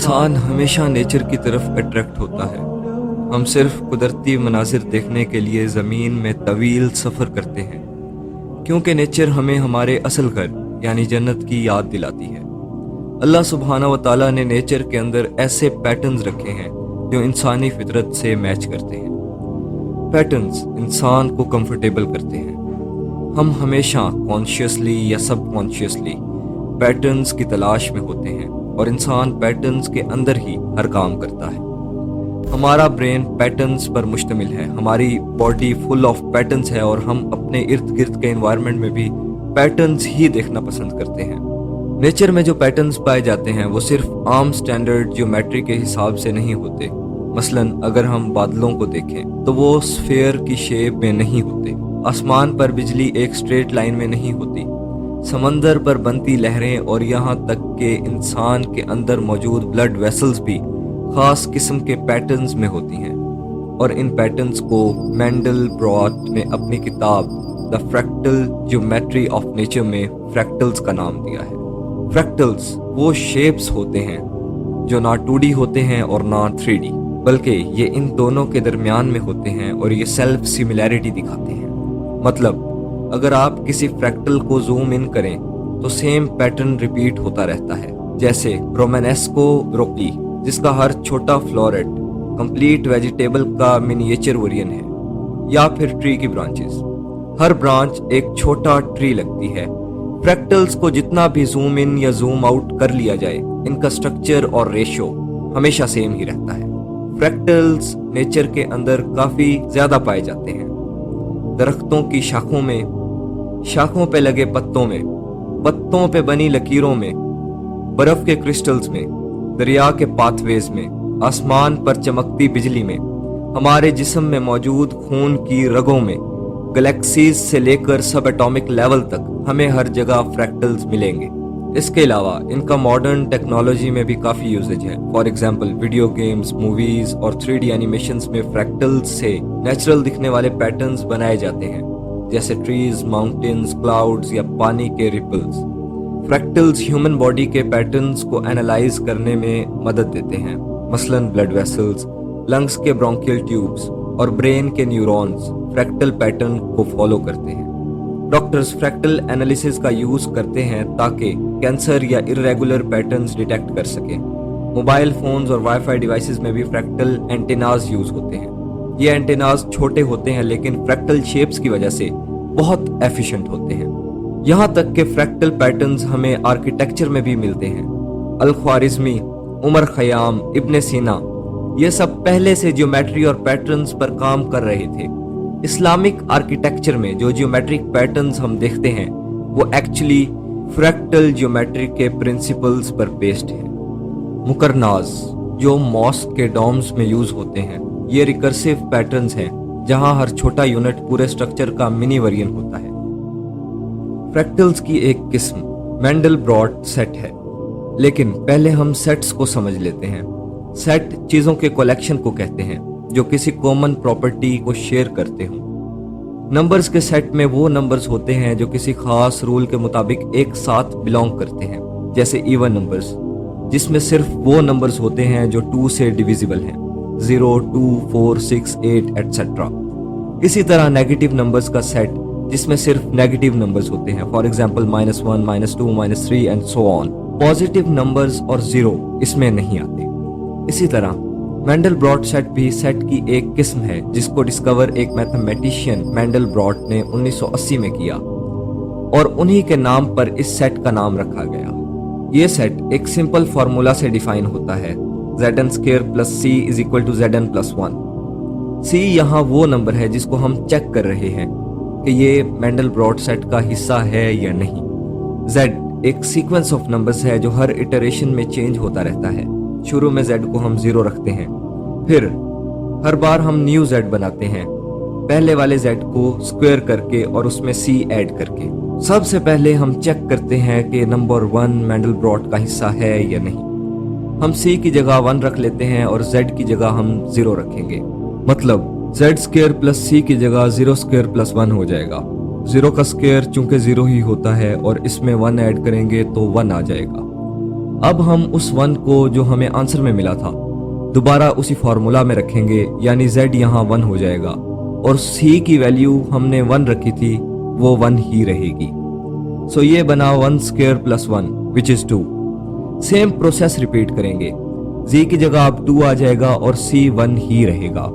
इंसान हमेशा नेचर की तरफ अट्रैक्ट होता है। हम सिर्फ कुदरती मनाजिर देखने के लिए ज़मीन में तवील सफ़र करते हैं, क्योंकि नेचर हमें हमारे असल घर यानी जन्नत की याद दिलाती है। अल्लाह सुब्हाना व तआला ने नेचर के अंदर ऐसे पैटर्न्स रखे हैं जो इंसानी फितरत से मैच करते हैं। पैटर्न्स इंसान को कंफर्टेबल करते हैं। हम हमेशा कॉन्शियसली या सबकॉन्शियसली पैटर्न्स की तलाश में होते हैं और इंसान पैटर्न्स के अंदर ही हर काम करता है। हमारा ब्रेन पैटर्न्स पर मुश्तमिल है, हमारी बॉडी फुल ऑफ पैटर्न्स है और हम अपने इर्द गिर्द के एनवायरनमेंट में भी पैटर्न्स ही देखना पसंद करते हैं। नेचर में जो पैटर्न्स पाए जाते हैं वो सिर्फ आम स्टैंडर्ड ज्योमेट्री के हिसाब से नहीं होते। मसलन अगर हम बादलों को देखें तो वो स्फेयर की शेप में नहीं होते। आसमान पर बिजली एक स्ट्रेट लाइन में नहीं होती। समंदर पर बनती लहरें और यहाँ तक के इंसान के अंदर मौजूद ब्लड वेसल्स भी खास किस्म के पैटर्न्स में होती हैं। और इन पैटर्न्स को मैंडलब्रॉट ने अपनी किताब the fractal geometry of nature में फ्रैक्टल्स का नाम दिया है। फ्रैक्टल्स वो शेप्स होते हैं जो ना 2D होते हैं और ना 3D, बल्कि ये इन दोनों के दरमियान में होते हैं और ये सेल्फ सिमिलैरिटी दिखाते हैं। मतलब अगर आप किसी फ्रैक्टल को जूम इन करें तो सेम पैटर्न रिपीट होता रहता है, जैसे रोमानेस्को ब्रोकली जिसका हर छोटा फ्लोरेट कंप्लीट वेजिटेबल का मिनिएचर वेरिएंट है, या फिर ट्री की ब्रांचेस। हर ब्रांच एक छोटा ट्री लगती है। फ्रैक्टल्स को जितना भी जूम इन या जूम आउट कर लिया जाए, इनका स्ट्रक्चर और रेशो हमेशा सेम ही रहता है। फ्रैक्टल्स नेचर के अंदर काफी ज्यादा पाए जाते हैं। दरख्तों की शाखों में, शाखों पे लगे पत्तों में, पत्तों पे बनी लकीरों में, बर्फ के क्रिस्टल्स में, दरिया के पाथवेज में, आसमान पर चमकती बिजली में, हमारे जिस्म में मौजूद खून की रगों में, गैलेक्सीज से लेकर सब एटॉमिक लेवल तक हमें हर जगह फ्रैक्टल्स मिलेंगे। इसके अलावा इनका मॉडर्न टेक्नोलॉजी में भी काफ़ी यूजेज है। For example video games, movies और 3D एनिमेशंस में फ्रैक्टल्स से नेचुरल दिखने वाले पैटर्न्स बनाए जाते हैं, जैसे ट्रीज, माउंटेन्स, क्लाउड्स या पानी के रिपल्स। फ्रैक्टल्स ह्यूमन बॉडी के पैटर्न्स को एनालाइज करने में मदद देते हैं। मसलन ब्लड वेसल्स, लंग्स के ब्रोंकियल ट्यूब्स और ब्रेन के न्यूरॉन्स फ्रैक्टल पैटर्न को फॉलो करते हैं। डॉक्टर्स फ्रैक्टल एनालिसिस का यूज करते हैं ताकि कैंसर या इरेगुलर पैटर्न्स डिटेक्ट कर सकें। मोबाइल फोन्स और वाईफाई डिवाइसेस में भी फ्रैक्टल एंटेनाज यूज होते हैं। ये एंटेनाज छोटे होते हैं लेकिन फ्रैक्टल शेप्स की वजह से बहुत एफिशिएंट होते हैं। यहाँ तक कि फ्रैक्टल पैटर्न्स हमें आर्किटेक्चर में भी मिलते हैं। अल ख्वारिज़मी, उमर खयाम, इब्ने सीना, ये सब पहले से ज्योमेट्री और पैटर्न्स पर काम कर रहे थे। इस्लामिक आर्किटेक्चर में जो ज्योमेट्रिक पैटर्न्स हम देखते हैं वो एक्चुअली फ्रैक्टल ज्योमेट्री के प्रिंसिपल्स पर बेस्ड है। मुकरनाज जो मॉस्क के डॉम्स में यूज होते हैं, ये रिकर्सिव पैटर्न्स हैं जहां हर छोटा यूनिट पूरे स्ट्रक्चर का मिनी वेरिएंट होता है। फ्रैक्टल्स की एक किस्म मैंडलब्रॉट सेट है, लेकिन पहले हम सेट्स को समझ लेते हैं। सेट चीजों के कलेक्शन को कहते हैं जो किसी कॉमन प्रॉपर्टी को शेयर करते हों। नंबर्स के सेट में वो नंबर्स होते हैं जो किसी खास रूल के मुताबिक एक साथ बिलोंग करते हैं, जैसे इवन नंबर्स जिसमें सिर्फ वो नंबर्स होते हैं जो 2 से डिविजिबल हैं, 0, 2, 4, 6, 8 एटसेट्रा। इसी तरह नेगेटिव नंबर्स का सेट जिसमें सिर्फ नेगेटिव नंबर्स होते हैं, for example -1, -2, -3 and so on. Positive numbers और 0 इसमें नहीं आते। इसी तरह मैंडलब्रॉट सेट भी सेट की एक किस्म है जिसको डिस्कवर एक मैथमेटिशियन मैंडलब्रॉट ने 1980 में किया और उन्हीं के नाम पर इस सेट का नाम रखा गया। ये सेट एक सिंपल फार्मूला से डिफाइन होता है, Zn² + C = Zn+1। C यहाँ वो नंबर है जिसको हम चेक कर रहे हैं कि ये मैंडलब्रॉट सेट का हिस्सा है या नहीं। Z एक सीक्वेंस ऑफ नंबर्स है जो हर इटरेशन में चेंज होता रहता है। शुरू में Z को हम 0 रखते हैं, फिर हर बार हम न्यू Z बनाते हैं, पहले वाले Z को स्क्वायर करके और उसमें C ऐड करके। सबसे पहले हम चेक करते हैं कि नंबर 1 मैंडलब्रॉट का हिस्सा है या नहीं। हम C की जगह 1 रख लेते हैं और Z की जगह हम 0 रखेंगे। मतलब Z² + C की जगह 0² + 1 हो जाएगा। 0 का स्क्वायर चूंकि 0 ही होता है और इसमें 1 ऐड करेंगे तो 1 आ जाएगा। अब हम उस 1 को जो हमें आंसर में मिला था दोबारा उसी फॉर्मूला में रखेंगे, यानी z यहाँ 1 हो जाएगा और c की वैल्यू हमने 1 रखी थी वो 1 ही रहेगी। सो ये बना 1 square plus 1 which is 2। Same process repeat करेंगे, z की जगह अब 2 आ जाएगा और c 1 ही रहेगा।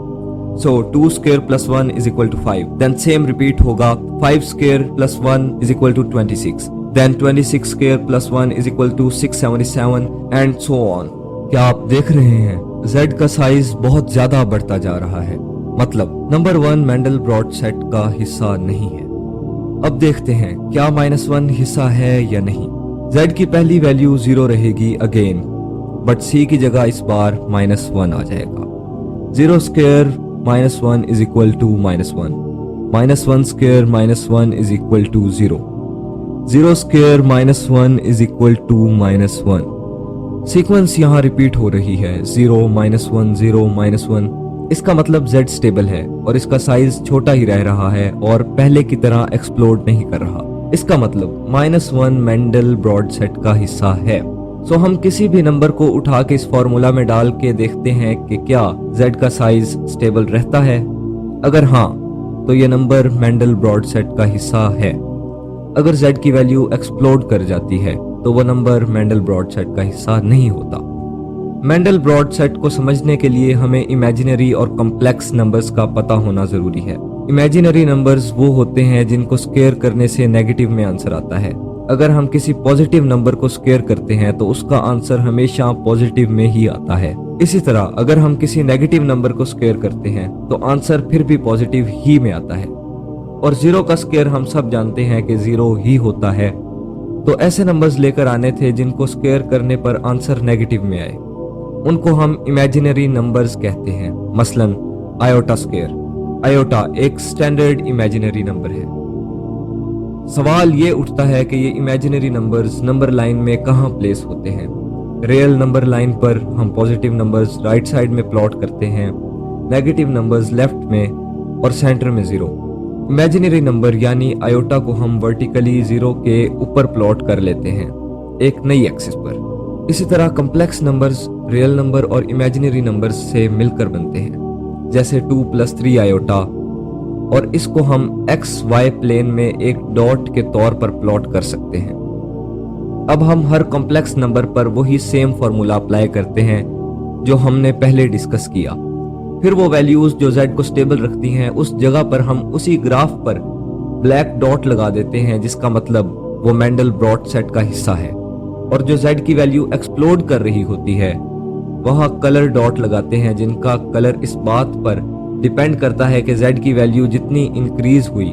So 2 square plus 1 is equal to 5। Then same repeat होगा, 5 square plus 1 is equal to 26। Then 26 square plus 1 is equal to 677 and so on. क्या आप देख रहे हैं z का साइज बहुत ज्यादा बढ़ता जा रहा है, मतलब नंबर 1 मेंडल ब्रॉड सेट का हिस्सा नहीं है। अब देखते हैं क्या -1 हिस्सा है या नहीं। z की पहली वैल्यू 0 रहेगी अगेन, बट c की जगह इस बार -1 आ जाएगा। 0 square -1 is equal to -1, -1 square -1 is equal to 0, 0 square -1 is equal to -1। Sequence यहाँ रिपीट हो रही है, 0 -1 0 -1। इसका मतलब z स्टेबल है और इसका साइज छोटा ही रह रहा है और पहले की तरह एक्सप्लोड नहीं कर रहा। इसका मतलब -1 मेंडल ब्रॉड सेट का हिस्सा है। सो हम किसी भी नंबर को उठा के इस फॉर्मूला में डाल के देखते हैं कि क्या z का साइज स्टेबल रहता है। अगर हाँ तो ये नंबर मेंडल ब्रॉड सेट का हिस्सा है। अगर z की वैल्यू एक्सप्लोड कर जाती है तो वो नंबर मेंडल ब्रॉड सेट का हिस्सा नहीं होता। मेंडल ब्रॉड सेट को समझने के लिए हमें इमेजिनरी और कॉम्प्लेक्स नंबर्स का पता होना जरूरी है। इमेजिनरी नंबर्स वो होते हैं जिनको स्क्वायर करने से नेगेटिव में आंसर आता है। अगर हम किसी पॉजिटिव नंबर को स्क्वायर करते हैं तो उसका आंसर हमेशा पॉजिटिव में ही आता है। इसी तरह अगर हम किसी नेगेटिव नंबर को स्क्वायर करते हैं तो आंसर फिर भी पॉजिटिव ही में आता है। और 0 का स्क्वायर हम सब जानते हैं कि 0 ही होता है। तो ऐसे नंबर्स लेकर आने थे जिनको स्क्वायर करने पर आंसर नेगेटिव में आए, उनको हम इमेजिनरी नंबर्स कहते हैं। मसलन आयोटा स्क्वायर। आयोटा एक स्टैंडर्ड इमेजिनरी नंबर है। सवाल ये उठता है कि ये इमेजिनरी नंबर्स नंबर लाइन में कहाँ प्लेस होते हैं। रियल नंबर लाइन पर हम पॉजिटिव नंबर्स राइट साइड में प्लॉट करते हैं, नेगेटिव नंबर्स लेफ्ट में और सेंटर में 0। इमेजिनरी नंबर यानी आयोटा को हम वर्टिकली 0 के ऊपर प्लॉट कर लेते हैं एक नई एक्सिस पर। इसी तरह कॉम्प्लेक्स नंबर्स रियल नंबर और इमेजिनरी नंबर्स से मिलकर बनते हैं, जैसे 2 + 3 आयोटा, और इसको हम XY प्लेन में एक डॉट के तौर पर प्लॉट कर सकते हैं। अब हम हर कॉम्प्लेक्स नंबर पर वही सेम फॉर्मूला अप्लाई करते हैं जो हमने पहले डिस्कस किया। फिर वो वैल्यूज जो z को स्टेबल रखती हैं उस जगह पर हम उसी ग्राफ पर ब्लैक डॉट लगा देते हैं, जिसका मतलब वो मेंडल ब्रॉड सेट का हिस्सा है। और जो z की वैल्यू एक्सप्लोड कर रही होती है वहां कलर डॉट लगाते हैं, जिनका कलर इस बात पर डिपेंड करता है कि z की वैल्यू जितनी इंक्रीज हुई।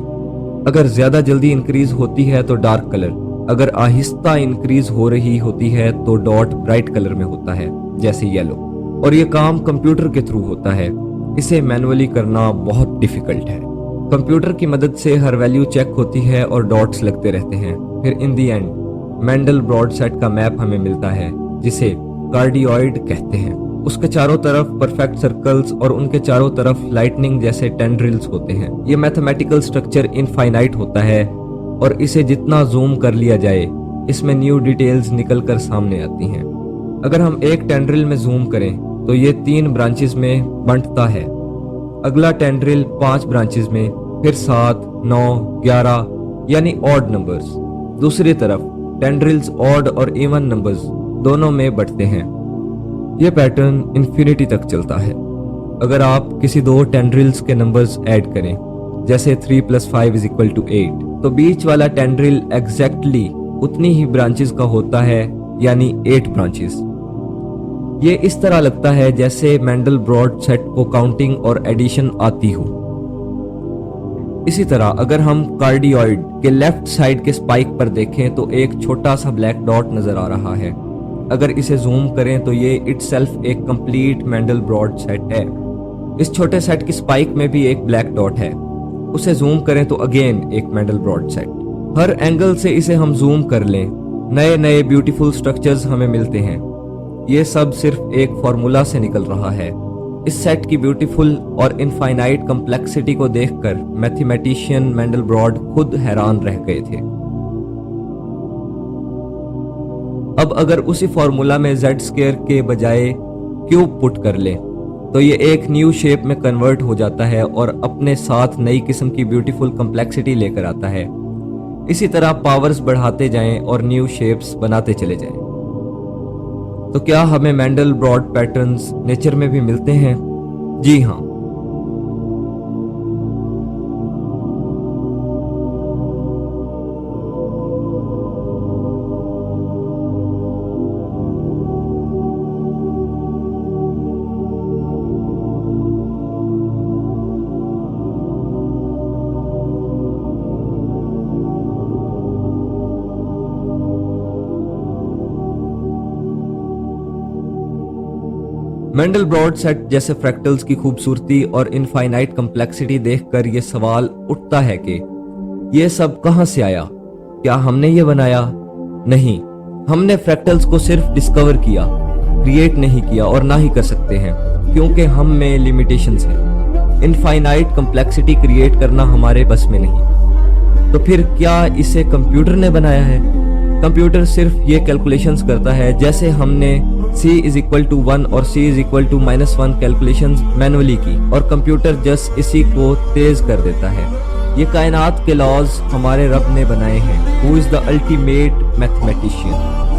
अगर ज्यादा जल्दी इंक्रीज होती है तो डार्क कलर, अगर आहिस्ता इंक्रीज हो रही होती है तो डॉट ब्राइट कलर में होता है, जैसे येलो। और ये काम कंप्यूटर के थ्रू होता है, इसे मैनुअली करना बहुत डिफिकल्ट है। कंप्यूटर की मदद से हर वैल्यू चेक होती है और डॉट्स लगते रहते हैं। फिर इन दी एंड मेंडल ब्रॉड सेट का मैप हमें मिलता है, जिसे कार्डियोइड कहते हैं। उसके चारों तरफ परफेक्ट सर्कल्स और उनके चारों तरफ लाइटनिंग जैसे टेंड्रिल्स होते हैं। ये मैथमेटिकल स्ट्रक्चर इनफाइनाइट होता है और इसे जितना जूम कर लिया जाए इसमें न्यू डिटेल्स निकल कर सामने आती हैं। अगर हम एक टेंड्रिल में जूम करें तो ये 3 ब्रांचेस में बंटता है। अगला टेंड्रिल 5 ब्रांचेस में, फिर 7, 9, 11 यानी ऑड नंबर्स। दूसरी तरफ टेंड्रिल्स ऑड और इवन नंबर्स दोनों में बंटते हैं। यह पैटर्न इन्फिनिटी तक चलता है। अगर आप किसी 2 टेंड्रिल्स के नंबर्स ऐड करें, जैसे 3 + 5 = 8, तो बीच वाला टेंड्रिल एग्जैक्टली उतनी ही ब्रांचेस का होता है, यानी 8 ब्रांचेस। ये इस तरह लगता है जैसे मेंडल ब्रॉड सेट को काउंटिंग और एडिशन आती हो। इसी तरह अगर हम कार्डियोइड के लेफ्ट साइड के स्पाइक पर देखें तो एक छोटा सा ब्लैक डॉट नजर आ रहा है। अगर इसे जूम करें तो ये इटसेल्फ एक कंप्लीट मेंडल ब्रॉड सेट है। इस छोटे सेट की स्पाइक में भी एक ब्लैक डॉट है। उसे जूम करें तो अगेन एक मेंडल ब्रॉड सेट। हर एंगल से इसे हम जूम कर लें, नए नए ब्यूटीफुल स्ट्रक्चर्स हमें मिलते हैं। ये सब सिर्फ एक फॉर्मूला से निकल रहा है। इस सेट की ब्यूटीफुल और इनफाइनाइट कॉम्प्लेक्सिटी को देखकर मैथमेटिशियन मेंडल ब्रॉड खुद हैरान रह गए थे। अब अगर उसी फॉर्मूला में z स्क्वायर के बजाय क्यूब पुट कर ले तो ये एक न्यू शेप में कन्वर्ट हो जाता है और अपने साथ नई किस्म की ब्यूटीफुल कम्प्लेक्सिटी लेकर आता है। इसी तरह पावर्स बढ़ाते जाएं और न्यू शेप्स बनाते चले जाएं। तो क्या हमें मैंडल ब्रॉड पैटर्न्स नेचर में भी मिलते हैं? जी हाँ। मेंडल ब्रॉड सेट जैसे फ्रैक्टल्स की खूबसूरती और इनफाइनाइट कम्प्लेक्सिटी देखकर ये सवाल उठता है कि ये सब कहां से आया? क्या हमने ये बनाया? नहीं, हमने फ्रैक्टल्स को सिर्फ डिस्कवर किया, क्रिएट नहीं किया और ना ही कर सकते हैं क्योंकि हम में लिमिटेशंस हैं। इनफाइनाइट कम्प्लेक्सिटी क्रिएट करना हमारे बस में नहीं। तो फिर क्या इसे कंप्यूटर ने बनाया है? कंप्यूटर सिर्फ ये कैलकुलेशंस करता है जैसे हमने c इज इक्वल टू 1 और c is equal to -1 calculations manually की और कंप्यूटर जस्ट इसी को तेज कर देता है। ये कायनात के लॉज हमारे रब ने बनाए हैं, who is the ultimate mathematician.